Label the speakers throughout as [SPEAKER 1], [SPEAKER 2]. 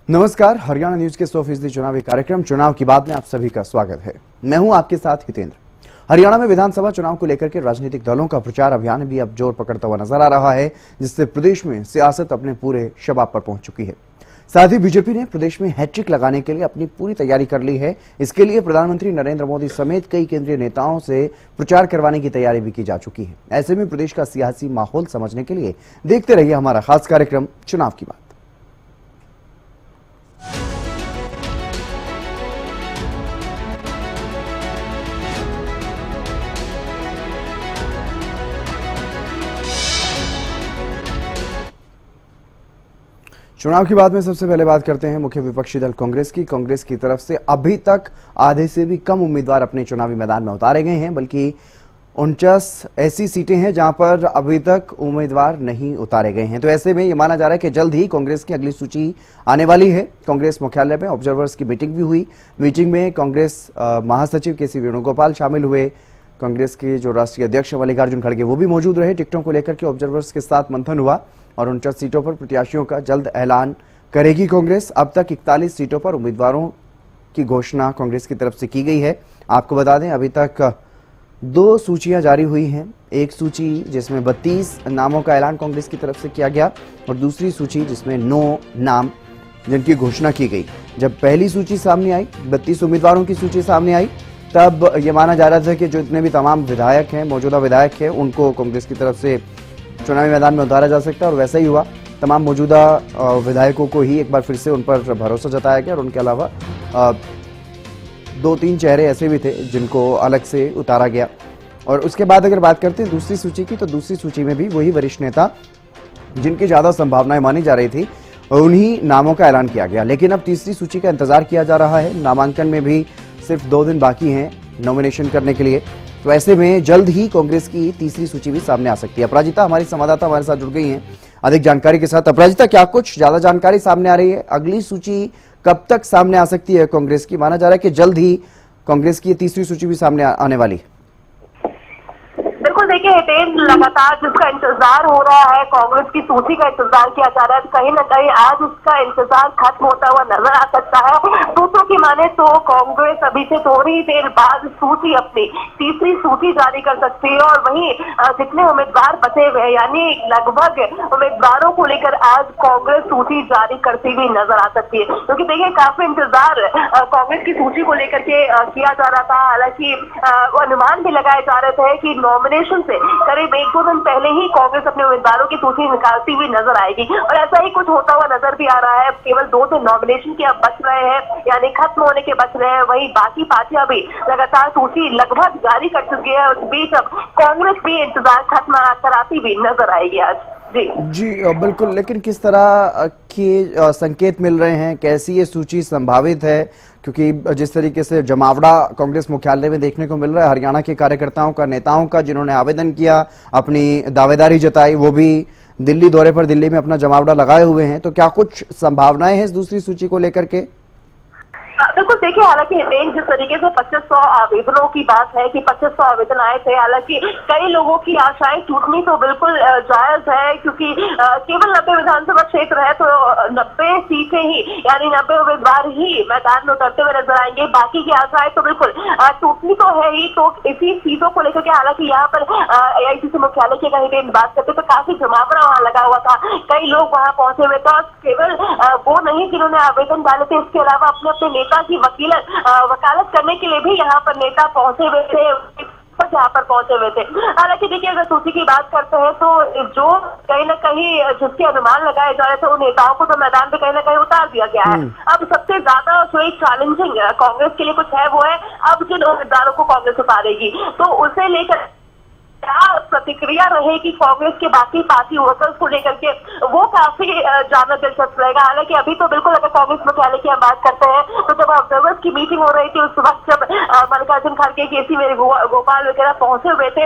[SPEAKER 1] नमस्कार, हरियाणा न्यूज के 100% चुनावी कार्यक्रम चुनाव की बात में आप सभी का स्वागत है। मैं हूं आपके साथ हितेंद्र। हरियाणा में विधानसभा चुनाव को लेकर के राजनीतिक दलों का प्रचार अभियान भी अब जोर पकड़ता हुआ नजर आ रहा है, जिससे प्रदेश में सियासत अपने पूरे शबाब पर पहुंच चुकी है। साथ ही बीजेपी ने प्रदेश में हैट्रिक लगाने के लिए अपनी पूरी तैयारी कर ली है। इसके लिए प्रधानमंत्री नरेंद्र मोदी समेत कई केंद्रीय नेताओं से प्रचार करवाने की तैयारी भी की जा चुकी है। ऐसे में प्रदेश का सियासी माहौल समझने के लिए देखते रहिए हमारा खास कार्यक्रम चुनाव की बात। चुनाव की बात में सबसे पहले बात करते हैं मुख्य विपक्षी दल कांग्रेस की। कांग्रेस की तरफ से अभी तक आधे से भी कम उम्मीदवार अपने चुनावी मैदान में उतारे गए हैं, बल्कि 49 ऐसी सीटें हैं जहां पर अभी तक उम्मीदवार नहीं उतारे गए हैं। तो ऐसे में यह माना जा रहा है कि जल्द ही कांग्रेस की अगली सूची आने वाली है। कांग्रेस मुख्यालय में ऑब्जर्वर्स की मीटिंग भी हुई। मीटिंग में कांग्रेस महासचिव के.सी. वेणुगोपाल शामिल हुए। कांग्रेस के जो राष्ट्रीय अध्यक्ष मल्लिकार्जुन खड़गे वो भी मौजूद रहे। टिकटों को लेकर के ऑब्जर्वर्स के साथ मंथन हुआ और 49 सीटों पर प्रत्याशियों का जल्द ऐलान करेगी कांग्रेस। अब तक 41 सीटों पर उम्मीदवारों की घोषणा कांग्रेस की तरफ से की गई है। आपको बता दें अभी तक 2 सूचियां जारी हुई हैं। एक सूची जिसमें 32 नामों का ऐलान कांग्रेस की तरफ से किया गया और दूसरी सूची जिसमें 9 नाम जिनकी घोषणा की गई। जब पहली सूची सामने आई, 32 उम्मीदवारों की सूची सामने आई, तब यह माना जा रहा था कि जो इतने भी तमाम विधायक हैं, मौजूदा विधायक हैं, उनको कांग्रेस की तरफ से चुनावी मैदान में उतारा जा सकता है। और वैसा ही हुआ। तमाम मौजूदा विधायकों को ही एक बार फिर से उन पर भरोसा जताया गया और उनके अलावा 2-3 चेहरे ऐसे भी थे जिनको अलग से उतारा गया। और उसके बाद अगर बात करते हैं दूसरी सूची की, तो दूसरी सूची में भी वही वरिष्ठ नेता जिनकी ज्यादा संभावनाएं मानी जा रही थी, उन्हीं नामों का ऐलान किया गया। लेकिन अब तीसरी सूची का इंतजार किया जा रहा है। नामांकन में भी सिर्फ 2 दिन बाकी हैं नॉमिनेशन करने के लिए। तो ऐसे में जल्द ही कांग्रेस की तीसरी सूची भी सामने आ सकती है। अपराजिता हमारी संवाददाता हमारे साथ जुड़ गई हैं अधिक जानकारी के साथ। अपराजिता, क्या कुछ ज्यादा जानकारी सामने आ रही है? अगली सूची कब तक सामने आ सकती है कांग्रेस की? माना जा रहा है कि जल्द ही कांग्रेस की तीसरी सूची भी सामने आने वाली है।
[SPEAKER 2] बिल्कुल, देखिए हितेंद्र, लगातार जिसका इंतजार हो रहा है, कांग्रेस की सूची का इंतजार किया जा रहा है, कहीं न कहीं आज उसका इंतजार खत्म होता हुआ नजर आ सकता है। सूत्रों की माने तो कांग्रेस अभी से थोड़ी देर बाद सूची अपनी तीसरी सूची जारी कर सकती है और वहीं जितने उम्मीदवार बचे हुए यानी लगभग उम्मीदवारों को लेकर आज कांग्रेस सूची जारी करती हुई नजर आ सकती है। क्योंकि देखिए काफी इंतजार कांग्रेस की सूची को लेकर के किया जा रहा था। हालांकि अनुमान भी लगाए जा रहे थे कि नॉमिनेशन से करीब 1-2 दिन पहले ही कांग्रेस अपने उम्मीदवारों की सूची निकालती हुई नजर आएगी और ऐसा ही कुछ होता हुआ नजर भी आ रहा है। केवल 2 दिन नॉमिनेशन के अब बच रहे हैं, यानी खत्म होने के बच रहे हैं। वहीं बाकी पार्टियां भी लगातार सूची लगभग जारी कर चुकी है। उस बीच अब कांग्रेस भी इंतजार खत्म कराती हुई नजर आएगी आज।
[SPEAKER 1] जी बिल्कुल, लेकिन किस तरह के संकेत मिल रहे हैं? कैसी ये सूची संभावित है? क्योंकि जिस तरीके से जमावड़ा कांग्रेस मुख्यालय में देखने को मिल रहा है हरियाणा के कार्यकर्ताओं का, नेताओं का, जिन्होंने आवेदन किया, अपनी दावेदारी जताई, वो भी दिल्ली दौरे पर दिल्ली में अपना जमावड़ा लगाए हुए हैं। तो क्या कुछ संभावनाएं हैं इस दूसरी सूची को लेकर के?
[SPEAKER 2] बिल्कुल, देखिए हालांकि जिस तरीके से 2500 आवेदनों की बात है कि 2500 आवेदन आए थे, हालांकि कई लोगों की आशाएं टूटनी तो बिल्कुल जायज है। क्योंकि केवल 90 विधानसभा क्षेत्र है तो 90 सीटें ही यानी 90 उम्मीदवार ही मैदान में उतरते हुए नजर आएंगे। बाकी की आशाएं तो बिल्कुल टूटनी तो है ही। तो इसी सीटों को लेकर के हालांकि यहाँ पर AICC मुख्यालय की कहीं बात करते तो काफी जमावड़ा वहाँ लगा हुआ था। कई लोग वहाँ पहुंचे हुए थे। केवल वो नहीं जिन्होंने आवेदन डाले थे, इसके अलावा अपने अपने नेता की वकालत करने के लिए भी यहाँ पर नेता पहुंचे हुए थे, यहाँ पर पहुंचे हुए थे। हालांकि देखिए अगर सूची की बात करते हैं तो जो कहीं न कहीं जिसके अनुमान लगाए जा रहे थे उन नेताओं को तो मैदान पे कहीं न कहीं उतार दिया गया है। अब सबसे ज्यादा जो एक चैलेंजिंग कांग्रेस के लिए कुछ है वो है अब जिन उम्मीदवारों को कांग्रेस उतारेगी तो उसे लेकर क्या प्रतिक्रिया रहेगी कांग्रेस के बाकी पार्टी वर्कर्स को लेकर के, वो काफी ज्यादा दिलचस्प रहेगा। हालांकि अभी तो बिल्कुल अगर कांग्रेस मुख्यालय की हम बात करते हैं तो जब ऑब्जर्वर्स की मीटिंग हो रही थी उस वक्त जब मल्लिकार्जुन खड़गे, केसी वेणुगोपाल वगैरह पहुंचे हुए थे।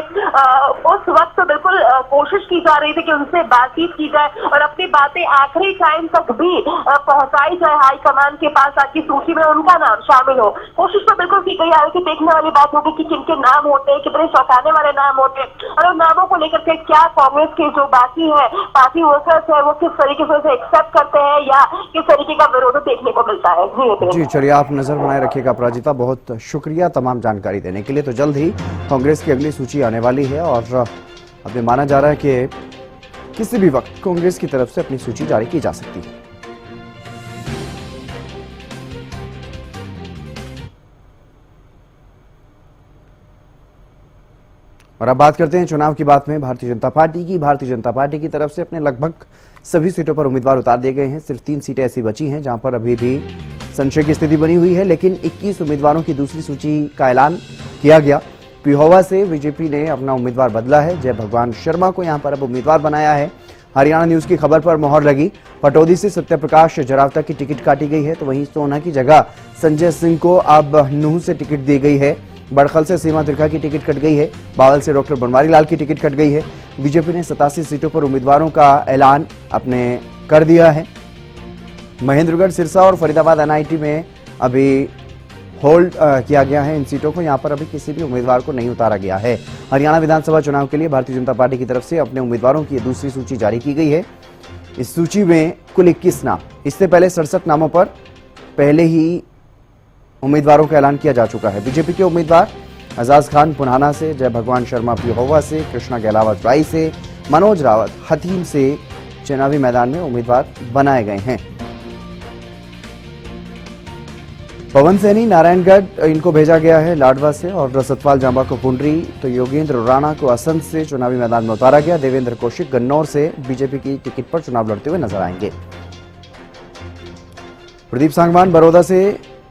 [SPEAKER 2] उस वक्त तो बिल्कुल कोशिश की जा रही थी कि उनसे बातचीत की जाए और अपनी बातें आखिरी टाइम तक भी पहुंचाई जाए हाईकमान के पास, ताकि सूची में उनका नाम शामिल हो। कोशिश तो बिल्कुल की गई, हालांकि देखने वाली बात होगी कि किनके नाम होते हैं, कितने चौंकाने वाले नाम होते हैं और उन नामों को लेकर के क्या कांग्रेस के जो बाकी है पार्टी वर्कर्स है वो किस तरीके से उसे एक्सेप्ट करते हैं या किस तरीके का विरोध देखने को मिलता है।
[SPEAKER 1] जी चलिए, आप नजर बनाए रखिएगा अपराजिता, बहुत शुक्रिया तमाम जानकारी देने के लिए। तो जल्द ही कांग्रेस की अगली सूची आने वाली है और अब ये माना जा रहा है कि किसी भी वक्त कांग्रेस की तरफ से अपनी सूची जारी की जा सकती है। और अब बात करते हैं चुनाव की बात में भारतीय जनता पार्टी की। भारतीय जनता पार्टी की तरफ से अपने लगभग सभी सीटों पर उम्मीदवार उतार दिए गए हैं। सिर्फ 3 सीटें ऐसी बची हैं जहां पर अभी भी संशय की स्थिति बनी हुई है, लेकिन 21 उम्मीदवारों की दूसरी सूची का ऐलान किया गया। पिहोवा से बीजेपी ने अपना उम्मीदवार बदला है, जय भगवान शर्मा को यहां पर अब उम्मीदवार बनाया है। हरियाणा न्यूज की खबर पर मोहर लगी। पटौदी से सत्यप्रकाश जरावता की टिकट काटी गई है, तो वहीं सोना की जगह संजय सिंह को अब नूह से टिकट दी गई है। बड़खल से सीमा त्रिखा की टिकट कट गई है। बावल से डॉक्टर बनवारी लाल की टिकट कट गई है। बीजेपी ने 87 सीटों पर उम्मीदवारों का ऐलान अपने कर दिया है। महेंद्रगढ़, सिरसा और फरीदाबाद एनआईटी में अभी होल्ड किया गया है इन सीटों को। यहां पर अभी किसी भी उम्मीदवार को नहीं उतारा गया है। हरियाणा विधानसभा चुनाव के लिए भारतीय जनता पार्टी की तरफ से अपने उम्मीदवारों की दूसरी सूची जारी की गई है। इस सूची में कुल 21 नाम, इससे पहले 67 नामों पर पहले ही उम्मीदवारों का ऐलान किया जा चुका है। बीजेपी के उम्मीदवार एजाज खान पुनाना से, जय भगवान शर्मा पिहोवा से, कृष्णा गहलावत राई से, मनोज रावत हथीन से चुनावी मैदान में उम्मीदवार बनाए गए हैं। पवन सैनी नारायणगढ़ इनको भेजा गया है लाडवा से, और सतपाल जांबा को पुंडरी, तो योगेंद्र राणा को असंध से चुनावी मैदान में उतारा गया। देवेंद्र कौशिक गन्नौर से बीजेपी की टिकट पर चुनाव लड़ते हुए नजर आएंगे। प्रदीप सांगवान बड़ौदा से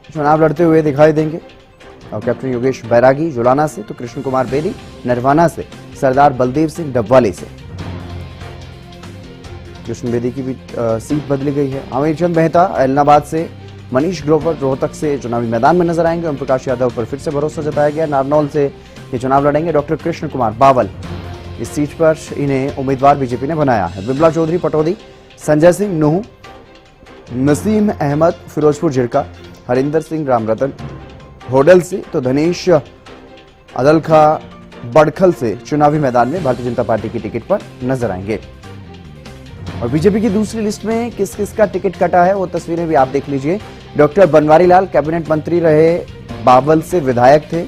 [SPEAKER 1] चुनाव लड़ते हुए दिखाई देंगे, और कैप्टन योगेश बैरागी जुलाना से, तो कृष्ण कुमार बेरी नरवाना से, सरदार बलदेव सिंह डबवाली से। कृष्ण बेदी की भी सीट बदली गई है। आमिर चंद मेहता एलनाबाद से, मनीष ग्रोवर रोहतक से चुनावी मैदान में नजर आएंगे। ओम प्रकाश यादव पर फिर से भरोसा जताया गया, नारनौल से ये चुनाव लड़ेंगे। डॉक्टर कृष्ण कुमार बावल, इस सीट पर इन्हें उम्मीदवार बीजेपी ने बनाया है। बिमला चौधरी पटौदी, संजय सिंह नूह, नसीम अहमद फिरोजपुर झिरका, हरिंदर सिंह रामरतन होडल से, तो धनेश अदलखा बड़खल से चुनावी मैदान में भारतीय जनता पार्टी की टिकट पर नजर आएंगे। और बीजेपी की दूसरी लिस्ट में किस किस का टिकट कटा है वो तस्वीरें भी आप देख लीजिए। डॉक्टर बनवारी लाल कैबिनेट मंत्री रहे, बावल से विधायक थे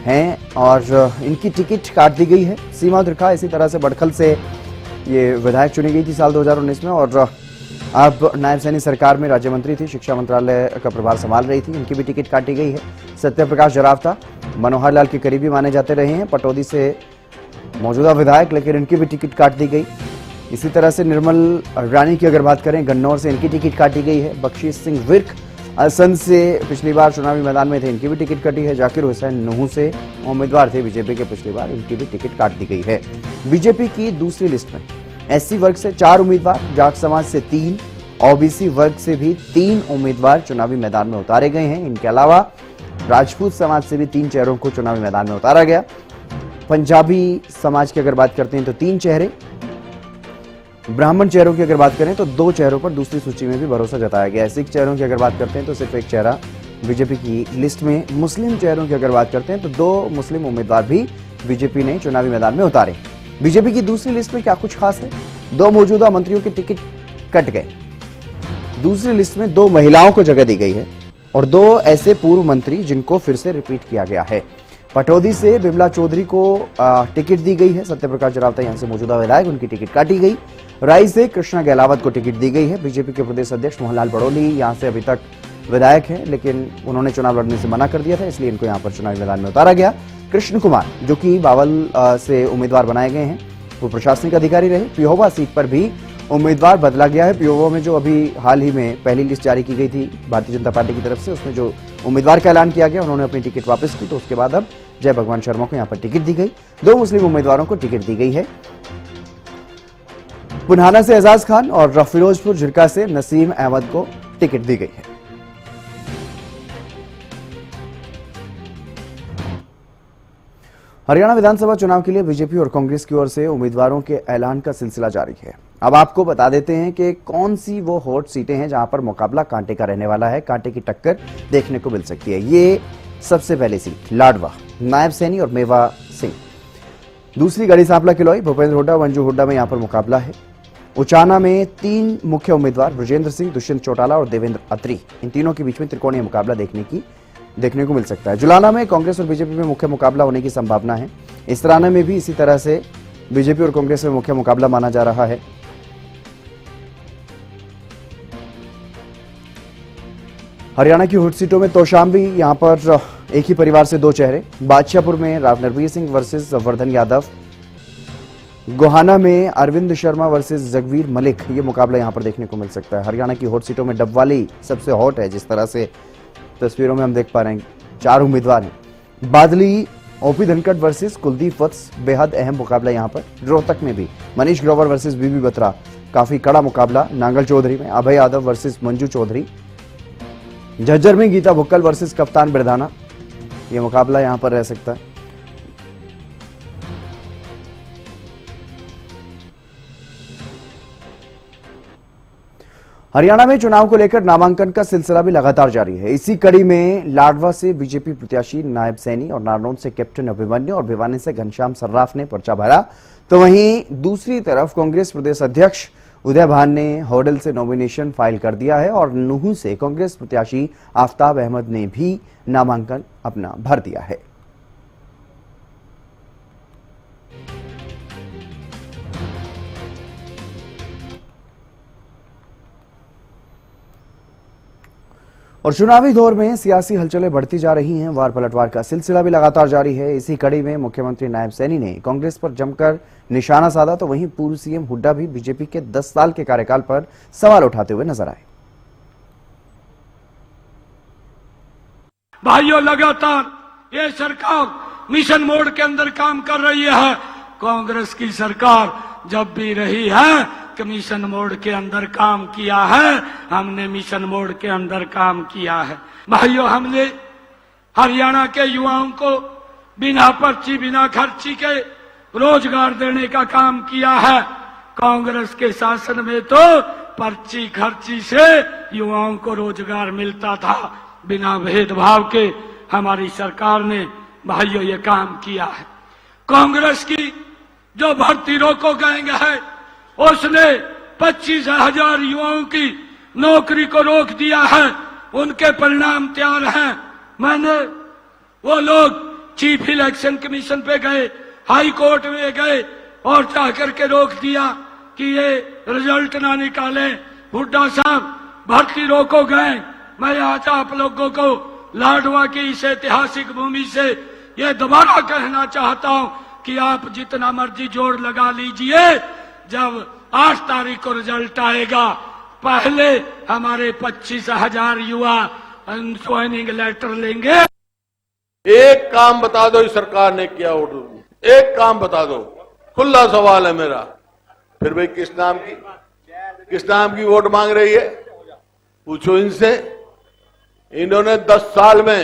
[SPEAKER 1] हैं और इनकी टिकट काट दी गई है। सीमा त्रिखा इसी तरह से बड़खल से ये विधायक चुनी गई थी साल 2019 में, और अब नायब सैनी सरकार में राज्य मंत्री थी, शिक्षा मंत्रालय का प्रभार संभाल रही थी। इनकी भी टिकट काटी गई है। सत्यप्रकाश जरावता मनोहर लाल के करीबी माने जाते रहे हैं, पटौदी से मौजूदा विधायक, लेकिन इनकी भी टिकट काट दी गई। इसी तरह से निर्मल रानी की अगर बात करें, गन्नौर से इनकी टिकट काटी गई है। बख्शीश सिंह विर्क असंध से पिछली बार चुनावी मैदान में थे, इनकी भी टिकट कटी है। जाकिर हुसैन नूह से उम्मीदवार थे बीजेपी के पिछली बार, इनकी भी टिकट काट दी गई है। बीजेपी की दूसरी लिस्ट में एससी वर्ग से 4 उम्मीदवार, जाट समाज से 3, ओबीसी वर्ग से भी 3 उम्मीदवार चुनावी मैदान में उतारे गए हैं। इनके अलावा राजपूत समाज से भी 3 चेहरों को चुनावी मैदान में उतारा गया। पंजाबी समाज की अगर बात करते हैं तो 3 चेहरे, ब्राह्मण चेहरों की अगर बात करें तो 2 चेहरों पर दूसरी सूची में भी भरोसा जताया गया है। सिख चेहरों की अगर बात करते हैं तो सिर्फ 1 चेहरा बीजेपी की लिस्ट में। मुस्लिम चेहरों की अगर बात करते हैं तो 2 मुस्लिम उम्मीदवार भी बीजेपी ने चुनावी मैदान में उतारे। बीजेपी की दूसरी लिस्ट में क्या कुछ खास है? 2 मौजूदा मंत्रियों के टिकट कट गए। दूसरी लिस्ट में 2 महिलाओं को जगह दी गई है और 2 ऐसे पूर्व मंत्री जिनको फिर से रिपीट किया गया है। पटौदी से बिमला चौधरी को टिकट दी गई है। सत्यप्रकाश जरावता यहां से मौजूदा विधायक, उनकी टिकट काटी गई। राई से कृष्णा गहलावत को टिकट दी गई है। बीजेपी के प्रदेश अध्यक्ष मोहनलाल बड़ोली यहां से अभी तक विधायक हैं, लेकिन उन्होंने चुनाव लड़ने से मना कर दिया था, इसलिए इनको यहां पर चुनावी मैदान में उतारा गया। कृष्ण कुमार जो कि बावल से उम्मीदवार बनाए गए हैं, वो प्रशासनिक अधिकारी रहे। पिहोवा सीट पर भी उम्मीदवार बदला गया है। पिहोवा में जो अभी हाल ही में पहली लिस्ट जारी की गई थी भारतीय जनता पार्टी की तरफ से, उसमें जो उम्मीदवार का ऐलान किया गया, उन्होंने अपनी टिकट वापस की, तो उसके बाद अब जय भगवान शर्मा को यहां पर टिकट दी गई। 2 मुस्लिम उम्मीदवारों को टिकट दी गई है। पुनाना से एजाज खान और फिरोजपुर झिरका से नसीम अहमद को टिकट दी गई है। हरियाणा विधानसभा चुनाव के लिए बीजेपी और कांग्रेस की ओर से उम्मीदवारों के ऐलान का सिलसिला जारी है। अब आपको बता देते हैं कि कौन सी वो हॉट सीटें हैं जहां पर मुकाबला कांटे का रहने वाला है, कांटे की टक्कर देखने को मिल सकती है। ये सबसे पहली सीट लाडवा, नायब सैनी और मेवा सिंह। दूसरी गढ़ी सांपला किलोई, भूपेंद्र हुड्डा, मंजू हुड्डा में यहां पर मुकाबला है। उचाना में 3 मुख्य उम्मीदवार ब्रजेंद्र सिंह, दुष्यंत चौटाला और देवेंद्र अत्री, इन तीनों के बीच में त्रिकोणीय मुकाबला देखने को मिल सकता है। जुलाना में कांग्रेस और बीजेपी में मुख्य मुकाबला होने की संभावना है। इसराना में भी इसी तरह से बीजेपी और कांग्रेस में मुख्य मुकाबला माना जा रहा है। हरियाणा की हॉट सीटों में तोशाम भी यहां पर एक ही परिवार से 2 चेहरे, बादशाहपुर में राव नरबीर सिंह वर्सेस वर्धन यादव, गोहाना में अरविंद शर्मा वर्सेस जगवीर मलिक, ये मुकाबला यहां पर देखने को मिल सकता है। हरियाणा की हॉट सीटों में डबवाली सबसे हॉट है, जिस तरह से तस्वीरों में हम देख पा रहे हैं 4 उम्मीदवार हैं। बादली, ओपी धनखड़ वर्सेस कुलदीप वत्स, बेहद अहम मुकाबला यहां पर। रोहतक में भी मनीष ग्रोवर वर्सेस बीबी बत्रा, काफी कड़ा मुकाबला। नांगल चौधरी में अभय यादव वर्सेस मंजू चौधरी, झज्जर में गीता भुक्कल वर्सेस कप्तान बिरधाना, यह मुकाबला यहां पर रह सकता है। हरियाणा में चुनाव को लेकर नामांकन का सिलसिला भी लगातार जारी है। इसी कड़ी में लाडवा से बीजेपी प्रत्याशी नायब सैनी और नारनौल से कैप्टन अभिमन्यु और भिवानी से घनश्याम सर्राफ ने पर्चा भरा, तो वहीं दूसरी तरफ कांग्रेस प्रदेश अध्यक्ष उदय भान ने होडल से नॉमिनेशन फाइल कर दिया है और नूहू से कांग्रेस प्रत्याशी आफ्ताब अहमद ने भी नामांकन अपना भर दिया है। और चुनावी दौर में सियासी हलचलें बढ़ती जा रही हैं, वार पलटवार का सिलसिला भी लगातार जारी है। इसी कड़ी में मुख्यमंत्री नायब सैनी ने कांग्रेस पर जमकर निशाना साधा, तो वहीं पूर्व सीएम हुड्डा भी बीजेपी के 10 साल के कार्यकाल पर सवाल उठाते हुए नजर आए।
[SPEAKER 3] भाइयों, लगातार ये सरकार मिशन मोड के अंदर काम कर रही है। कांग्रेस की सरकार जब भी रही है मिशन मोड के अंदर काम किया है, हमने मिशन मोड के अंदर काम किया है। भाइयों, हमने हरियाणा के युवाओं को बिना पर्ची बिना खर्ची के रोजगार देने का काम किया है। कांग्रेस के शासन में तो पर्ची खर्ची से युवाओं को रोजगार मिलता था, बिना भेदभाव के हमारी सरकार ने भाइयों ये काम किया है। कांग्रेस की जो भर्ती रोको गैंग है, उसने 25,000 युवाओं की नौकरी को रोक दिया है। उनके परिणाम तैयार हैं। मैंने वो लोग चीफ इलेक्शन कमीशन पे गए, हाई कोर्ट में गए और जाकर के रोक दिया कि ये रिजल्ट ना निकालें। हुड्डा साहब, भर्ती रोको गए। मैं आज आप लोगों को लाडवा की इस ऐतिहासिक भूमि से ये दोबारा कहना चाहता हूं कि आप जितना मर्जी जोर लगा लीजिए, जब 8 तारीख को रिजल्ट आएगा, पहले हमारे 25,000 युवा ज्वाइनिंग लेटर लेंगे।
[SPEAKER 4] एक काम बता दो इस सरकार ने किया, एक काम बता दो, खुला सवाल है मेरा। फिर भाई किस नाम की वोट मांग रही है, पूछो इनसे। इन्होंने 10 साल में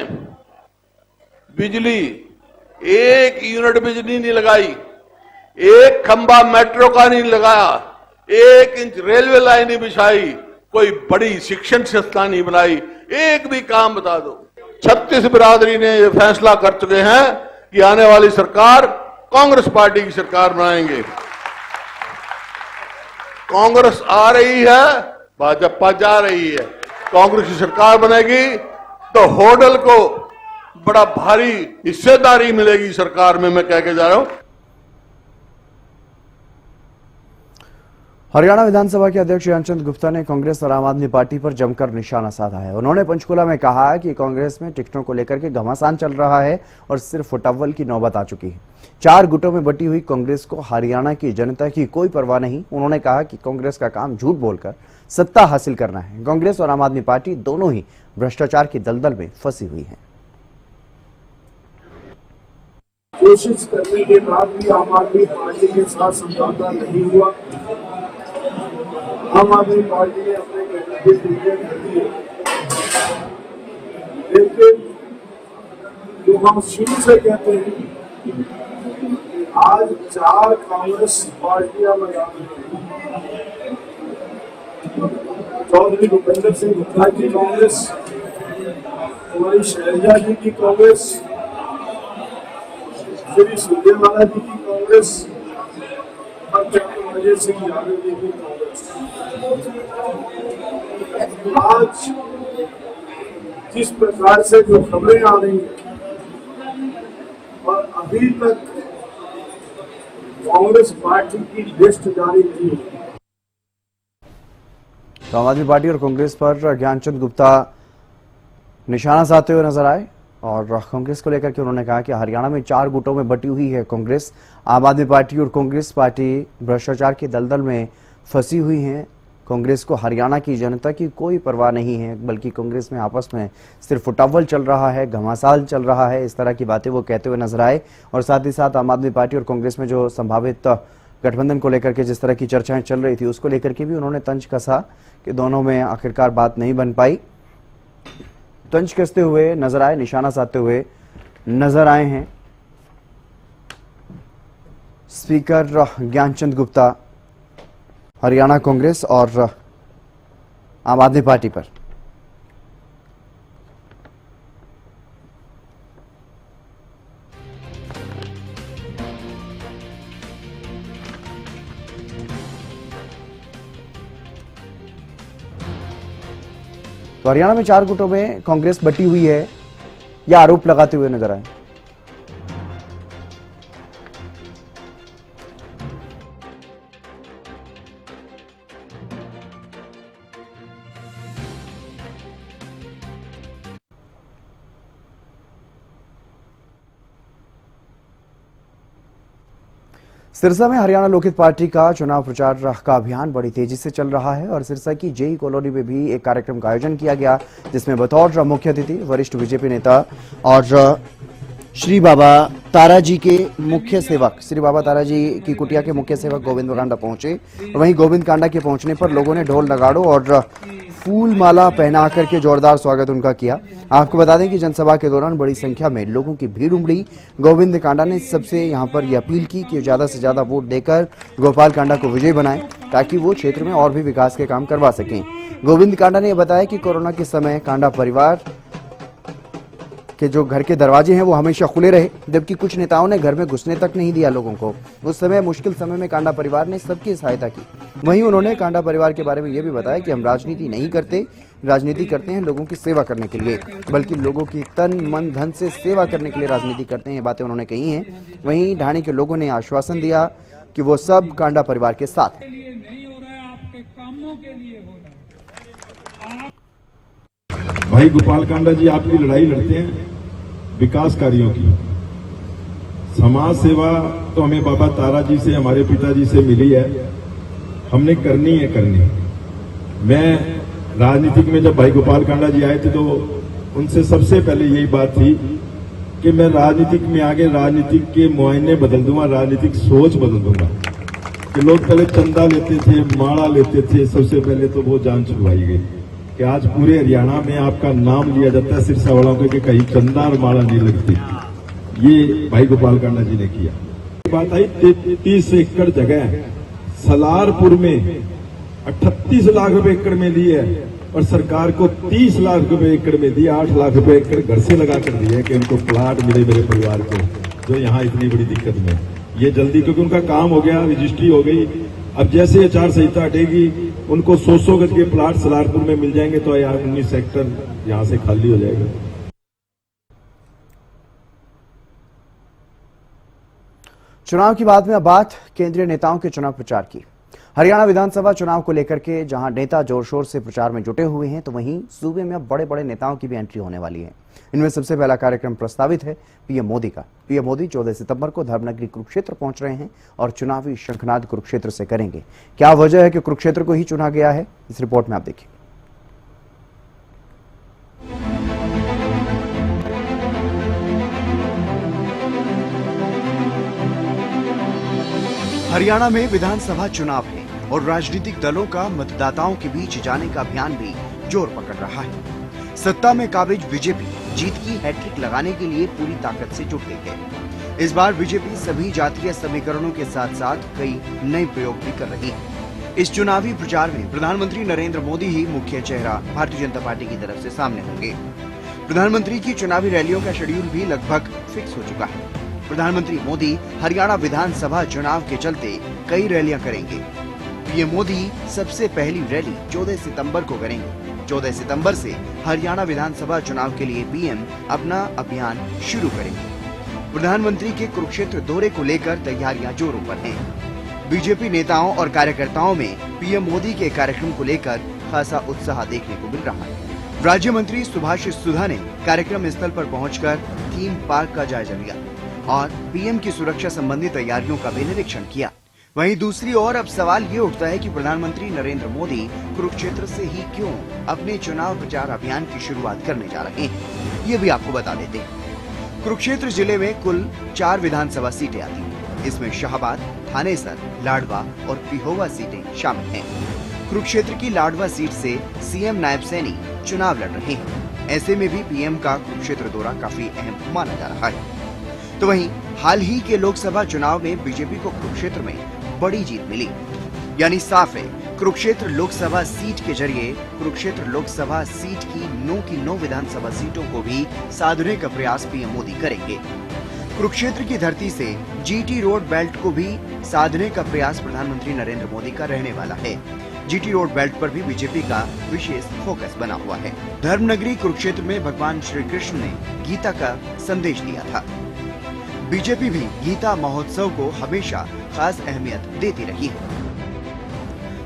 [SPEAKER 4] बिजली, 1 यूनिट बिजली नहीं लगाई, 1 खंबा मेट्रो का नहीं लगाया, 1 इंच रेलवे लाइन नहीं बिछाई, कोई बड़ी शिक्षण संस्था नहीं बनाई। एक भी काम बता दो। 36 बिरादरी ने ये फैसला कर चुके हैं कि आने वाली सरकार कांग्रेस पार्टी की सरकार बनाएंगे। कांग्रेस आ रही है, भाजपा जा रही है। कांग्रेस की सरकार बनेगी तो होडल को बड़ा भारी हिस्सेदारी मिलेगी सरकार में, मैं कह के जा रहा हूं।
[SPEAKER 1] हरियाणा विधानसभा के अध्यक्ष ज्ञानचंद गुप्ता ने कांग्रेस और आम आदमी पार्टी पर जमकर निशाना साधा है। उन्होंने पंचकुला में कहा कि कांग्रेस में टिकटों को लेकर के घमासान चल रहा है और सिर्फ फुटअव्वल की नौबत आ चुकी है। 4 गुटों में बटी हुई कांग्रेस को हरियाणा की जनता की कोई परवाह नहीं। उन्होंने कहा कि कांग्रेस का काम झूठ बोलकर सत्ता हासिल करना है। कांग्रेस और आम आदमी पार्टी दोनों ही भ्रष्टाचार की दलदल में फंसी हुई है।
[SPEAKER 5] कोशिश करने के बाद भी आम आदमी पार्टी के साथ समझौता नहीं हुआ। आम आदमी पार्टी ने अपने कैंडिडेट डिक्लेयर कर दिए, लेकिन जो हम शुरू से कहते हैं आज 4 कांग्रेस पार्टियां मैदान में, चौधरी भूपेंद्र सिंह गुप्ता की कांग्रेस, हमारी शैलजा जी की कांग्रेस, श्री सूर्यवाला जी की कांग्रेस और डॉक्टर अजय सिंह यादव जी की कांग्रेस। आज जिस प्रकार से जो खबरें आ रही हैं और अभी तक कांग्रेस पार्टी की लिस्ट जारी नहीं हुई।
[SPEAKER 1] तो आम आदमी पार्टी और कांग्रेस पर ज्ञानचंद गुप्ता निशाना साधते हुए नजर आए और कांग्रेस को लेकर के उन्होंने कहा कि हरियाणा में 4 गुटों में बटी हुई है कांग्रेस। आम आदमी पार्टी और कांग्रेस पार्टी भ्रष्टाचार के दलदल में फंसी हुई हैं। कांग्रेस को हरियाणा की जनता की कोई परवाह नहीं है, बल्कि कांग्रेस में आपस में सिर्फ उटावल चल रहा है, घमासान चल रहा है। इस तरह की बातें वो कहते हुए नजर आए और साथ ही साथ आम आदमी पार्टी और कांग्रेस में जो संभावित गठबंधन को लेकर के जिस तरह की चर्चाएं चल रही थी, उसको लेकर के भी उन्होंने तंज कसा कि दोनों में आखिरकार बात नहीं बन पाई। तंज कसते हुए नजर आए, निशाना साधते हुए नजर आए हैं स्पीकर ज्ञानचंद गुप्ता हरियाणा कांग्रेस और आम आदमी पार्टी पर। तो हरियाणा में 4 गुटों में कांग्रेस बटी हुई है, यह आरोप लगाते हुए नजर आए। सिरसा में हरियाणा लोकहित पार्टी का चुनाव प्रचार का अभियान बड़ी तेजी से चल रहा है और सिरसा की जेई कॉलोनी में भी एक कार्यक्रम का आयोजन किया गया, जिसमें बतौर मुख्य अतिथि वरिष्ठ बीजेपी नेता और श्री बाबा तारा जी के मुख्य सेवक, श्री बाबा तारा जी की कुटिया के मुख्य सेवक गोविंद कांडा पहुंचे। वहीं गोविंद कांडा के पहुंचने पर लोगों ने ढोल नगाड़ों और फूल माला पहना करके जोरदार स्वागत उनका किया। आपको बता दें कि जनसभा के दौरान बड़ी संख्या में लोगों की भीड़ उमड़ी। गोविंद कांडा ने सबसे यहां पर यह अपील की कि ज्यादा से ज्यादा वोट देकर गोपाल कांडा को विजयी बनाएं, ताकि वो क्षेत्र में और भी विकास के काम करवा सकें। गोविंद कांडा ने बताया कि कोरोना के समय कांडा परिवार कि जो घर के दरवाजे हैं वो हमेशा खुले रहे, जबकि कुछ नेताओं ने घर में घुसने तक नहीं दिया लोगों को। उस समय मुश्किल समय में कांडा परिवार ने सबकी सहायता की। वहीं उन्होंने कांडा परिवार के बारे में ये भी बताया कि हम राजनीति नहीं करते, राजनीति करते हैं लोगों की सेवा करने के लिए, बल्कि लोगों की तन मन धन से सेवा करने के लिए राजनीति करते हैं। ये बातें उन्होंने कही हैं। वहीं ढाणी के लोगों ने आश्वासन दिया कि वो सब कांडा परिवार के साथ हैं।
[SPEAKER 6] भाई गोपाल कांडा जी आपकी लड़ाई लड़ते हैं विकास कार्यों की। समाज सेवा तो हमें बाबा तारा जी से, हमारे पिताजी से मिली है, हमने करनी है करनी। मैं राजनीतिक में जब भाई गोपाल कांडा जी आए थे तो उनसे सबसे पहले यही बात थी कि मैं राजनीतिक में आगे राजनीतिक के मुआयने बदल दूंगा, राजनीतिक सोच बदल दूंगा। कि लोग पहले चंदा लेते थे, माड़ा लेते थे, सबसे पहले तो वो जान छुड़वाई गई कि आज पूरे हरियाणा में आपका नाम लिया जाता है सिरसा वालों को कि कहीं चंदा और माला नहीं लगती। ये भाई गोपाल कांडा जी ने किया। बात आई 33 एकड़ जगह सलारपुर में 38 लाख रुपए एकड़ में दी है और सरकार को 30 लाख रुपए एकड़ में दी। 8 लाख रुपए एकड़ घर से लगा कर दिए कि उनको प्लाट मिले मेरे परिवार को, जो यहाँ इतनी बड़ी दिक्कत में। ये जल्दी क्योंकि उनका काम हो गया, रजिस्ट्री हो गई। अब जैसे आचार संहिता हटेगी उनको 100 गज के प्लाट सलारपुर में मिल जाएंगे तो यार 19 सेक्टर यहां से खाली हो जाएगा।
[SPEAKER 1] चुनाव की बात में अब बात केंद्रीय नेताओं के चुनाव प्रचार की। हरियाणा विधानसभा चुनाव को लेकर के जहां नेता जोर शोर से प्रचार में जुटे हुए हैं, तो वहीं सूबे में अब बड़े बड़े नेताओं की भी एंट्री होने वाली है। इनमें सबसे पहला कार्यक्रम प्रस्तावित है पीएम मोदी का। पीएम मोदी 14 सितंबर को धर्मनगरी कुरुक्षेत्र पहुंच रहे हैं और चुनावी शंखनाद कुरुक्षेत्र से करेंगे। क्या वजह है कि कुरुक्षेत्र को ही चुना गया है, इस रिपोर्ट में आप देखिए। हरियाणा में विधानसभा चुनाव है और राजनीतिक दलों का मतदाताओं के बीच जाने का अभियान भी जोर पकड़ रहा है। सत्ता में काबिज बीजेपी जीत की हैट्रिक लगाने के लिए पूरी ताकत से जुट गई है। इस बार बीजेपी सभी जातीय समीकरणों के साथ साथ कई नए प्रयोग भी कर रही है। इस चुनावी प्रचार में प्रधानमंत्री नरेंद्र मोदी ही मुख्य चेहरा भारतीय जनता पार्टी की तरफ से सामने होंगे। प्रधानमंत्री की चुनावी रैलियों का शेड्यूल भी लगभग फिक्स हो चुका है। प्रधानमंत्री मोदी हरियाणा विधानसभा चुनाव के चलते कई रैलियां करेंगे। पीएम मोदी सबसे पहली रैली 14 सितंबर को करेंगे। 14 सितंबर से हरियाणा विधानसभा चुनाव के लिए पीएम अपना अभियान शुरू करेंगे। प्रधानमंत्री के कुरुक्षेत्र दौरे को लेकर तैयारियां जोरों पर हैं। बीजेपी नेताओं और कार्यकर्ताओं में पीएम मोदी के कार्यक्रम को लेकर खासा उत्साह देखने को मिल रहा है। राज्य मंत्री सुभाष सुधा ने कार्यक्रम स्थल पर पहुंचकर थीम पार्क का जायजा लिया और पीएम की सुरक्षा संबंधी तैयारियों का भी निरीक्षण किया। वहीं दूसरी ओर अब सवाल ये उठता है कि प्रधानमंत्री नरेंद्र मोदी कुरुक्षेत्र से ही क्यों अपने चुनाव प्रचार अभियान की शुरुआत करने जा रहे हैं, ये भी आपको बता देते हैं। कुरुक्षेत्र जिले में कुल 4 विधानसभा सीटें आती हैं। इसमें शाहबाद, थानेसर, लाडवा और पिहोवा सीटें शामिल हैं। कुरुक्षेत्र की लाडवा सीट से सीएम नायब सैनी चुनाव लड़ रहे हैं। ऐसे में भी पीएम का कुरुक्षेत्र दौरा काफी अहम माना जा रहा है। तो वहीं हाल ही के लोकसभा चुनाव में बीजेपी को कुरुक्षेत्र में बड़ी जीत मिली, यानी साफ है कुरुक्षेत्र लोकसभा सीट के जरिए कुरुक्षेत्र लोकसभा सीट की 9 विधानसभा सीटों को भी साधने का प्रयास पीएम मोदी करेंगे। कुरुक्षेत्र की धरती से जीटी रोड बेल्ट को भी साधने का प्रयास प्रधानमंत्री नरेंद्र मोदी का रहने वाला है। जीटी रोड बेल्ट पर भी बीजेपी का विशेष फोकस बना हुआ है। धर्मनगरी कुरुक्षेत्र में भगवान श्री कृष्ण ने गीता का संदेश दिया था। बीजेपी भी गीता महोत्सव को हमेशा खास अहमियत देती रही है।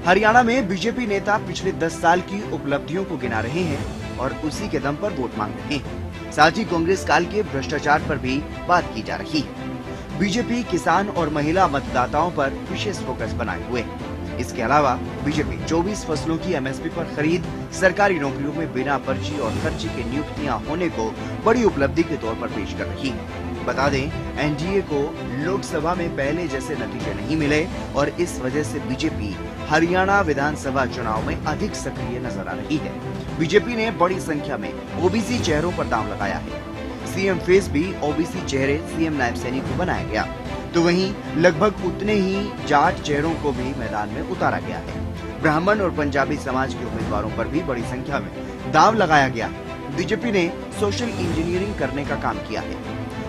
[SPEAKER 1] हरियाणा में बीजेपी नेता पिछले 10 साल की उपलब्धियों को गिना रहे हैं और उसी के दम पर वोट मांग रहे हैं। साथ ही कांग्रेस काल के भ्रष्टाचार पर भी बात की जा रही है। बीजेपी किसान और महिला मतदाताओं पर विशेष फोकस बनाए हुए है। इसके अलावा बीजेपी 24 फसलों की एमएसपी पर खरीद, सरकारी नौकरियों में बिना पर्ची और खर्ची की नियुक्तियां होने को बड़ी उपलब्धि के तौर पर पेश कर रही है। बता दें, एनडीए को लोकसभा में पहले जैसे नतीजे नहीं मिले और इस वजह से बीजेपी हरियाणा विधानसभा चुनाव में अधिक सक्रिय नजर आ रही है। बीजेपी ने बड़ी संख्या में ओबीसी चेहरों पर दांव लगाया है। सीएम फेस भी ओबीसी चेहरे सीएम नायब सैनी को बनाया गया, तो वहीं लगभग उतने ही जाट चेहरों को भी मैदान में उतारा गया है। ब्राह्मण और पंजाबी समाज के उम्मीदवारों पर भी बड़ी संख्या में दांव लगाया गया। बीजेपी ने सोशल इंजीनियरिंग करने का काम किया है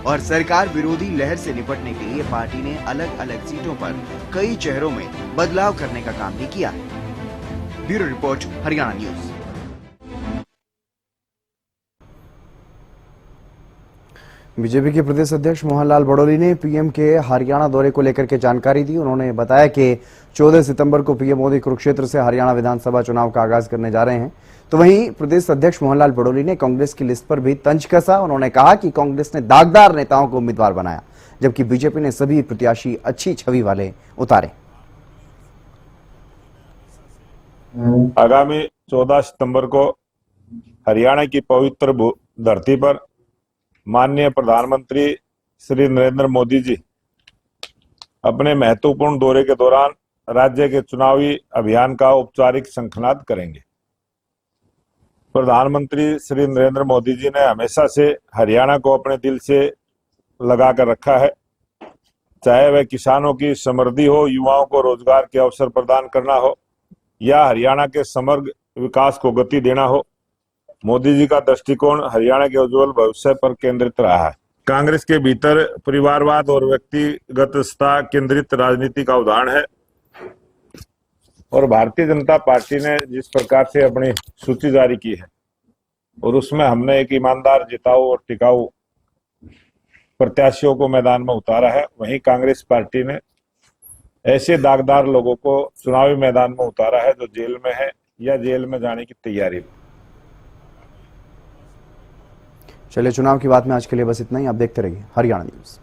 [SPEAKER 1] और सरकार विरोधी लहर से निपटने के लिए पार्टी ने अलग अलग सीटों पर कई चेहरों में बदलाव करने का काम भी किया है। Bureau report, Haryana news. BJP के प्रदेश अध्यक्ष मोहनलाल बड़ोली ने पीएम के हरियाणा दौरे को लेकर के जानकारी दी। उन्होंने बताया कि 14 सितंबर को पीएम मोदी कुरुक्षेत्र से हरियाणा विधानसभा चुनाव का आगाज करने जा रहे हैं। तो वहीं प्रदेश अध्यक्ष मोहनलाल बड़ोली ने कांग्रेस की लिस्ट पर भी तंज कसा। उन्होंने कहा कि कांग्रेस ने दागदार नेताओं को उम्मीदवार बनाया, जबकि बीजेपी ने सभी प्रत्याशी अच्छी छवि वाले उतारे।
[SPEAKER 7] आगामी 14 सितंबर को हरियाणा की पवित्र धरती पर माननीय प्रधानमंत्री श्री नरेंद्र मोदी जी अपने महत्वपूर्ण दौरे के दौरान राज्य के चुनावी अभियान का औपचारिक शंखनाद करेंगे। प्रधानमंत्री श्री नरेंद्र मोदी जी ने हमेशा से हरियाणा को अपने दिल से लगाकर रखा है, चाहे वह किसानों की समृद्धि हो, युवाओं को रोजगार के अवसर प्रदान करना हो या हरियाणा के समग्र विकास को गति देना हो। मोदी जी का दृष्टिकोण हरियाणा के उज्जवल भविष्य पर केंद्रित रहा है। कांग्रेस के भीतर परिवारवाद और व्यक्तिगतता केंद्रित राजनीति का उदाहरण है और भारतीय जनता पार्टी ने जिस प्रकार से अपनी सूची जारी की है और उसमें हमने एक ईमानदार, जिताऊ और टिकाऊ प्रत्याशियों को मैदान में उतारा है, वहीं कांग्रेस पार्टी ने ऐसे दागदार लोगों को चुनावी मैदान में उतारा है जो जेल में है या जेल में जाने की तैयारी में।
[SPEAKER 1] चलिए, चुनाव की बात में आज के लिए बस इतना ही। आप देखते रहिए हरियाणा न्यूज।